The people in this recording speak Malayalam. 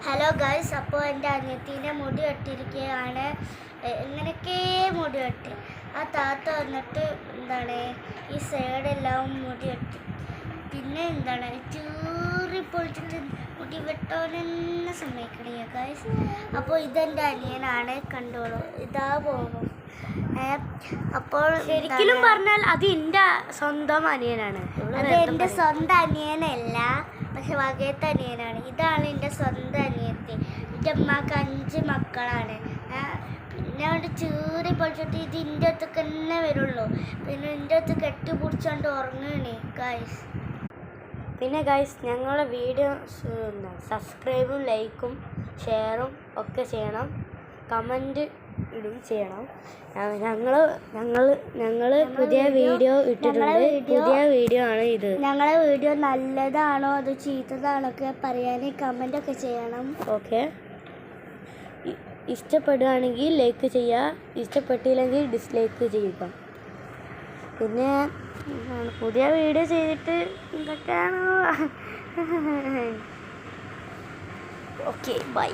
ഹലോ ഗൈസ്, അപ്പോൾ എൻ്റെ അനിയത്തിൻ്റെ മുടി വെട്ടിയിരിക്കുകയാണ്. എങ്ങനെയൊക്കെ മുടി വെട്ടി. ആ താത്ത വന്നിട്ട് ഈ സൈഡെല്ലാം മുടി വെട്ടി. പിന്നെ ചൂറി പൊളിച്ചിട്ട് മുടി വെട്ടാനെന്നെ സമ്മതിക്കണില്ല ഗൈസ്. അപ്പോൾ ഇതെൻ്റെ അനിയനാണ്, കണ്ടോളൂ. ഇതാ പോകും. അപ്പോൾ ശരിക്കും പറഞ്ഞാൽ അത് എൻ്റെ സ്വന്തം അനിയനാണ്. അത് എൻ്റെ സ്വന്തം അനിയനല്ല, പക്ഷെ വകയത്തെ അനിയനാണ്. ഇതാണ് എൻ്റെ സ്വന്തം അനിയത്തി. എൻ്റെ അമ്മക്ക് 5 മക്കളാണ്. പിന്നെ അവിടെ ചൂറി പൊളിച്ചിട്ട് ഇത് എൻ്റെ അടുത്തൊക്കെ തന്നെ വരുള്ളൂ. പിന്നെ എൻ്റെ അടുത്ത് കെട്ടി പിടിച്ചോണ്ട് ഉറങ്ങണേ ഗൈസ്. പിന്നെ ഗൈസ്, ഞങ്ങളുടെ വീഡിയോ സബ്സ്ക്രൈബും ലൈക്കും ഷെയറും ഒക്കെ ചെയ്യണം, കമൻറ്റ് ഇടും ചെയ്യണം. ഞങ്ങൾ പുതിയ വീഡിയോ ഇട്ടിട്ടുണ്ട്. പുതിയ വീഡിയോ ആണ് ഇത്. ഞങ്ങളെ വീഡിയോ നല്ലതാണോ അത് ചീത്തതാണോ ഒക്കെ പറയാൻ കമൻ്റൊക്കെ ചെയ്യണം. ഓക്കെ, ഇഷ്ടപ്പെടുകയാണെങ്കിൽ ലൈക്ക് ചെയ്യുക, ഇഷ്ടപ്പെട്ടില്ലെങ്കിൽ ഡിസ്ലൈക്ക് ചെയ്യുക. പിന്നെ പുതിയ വീഡിയോ ചെയ്തിട്ട് എന്തൊക്കെയാണോ. Okay, by.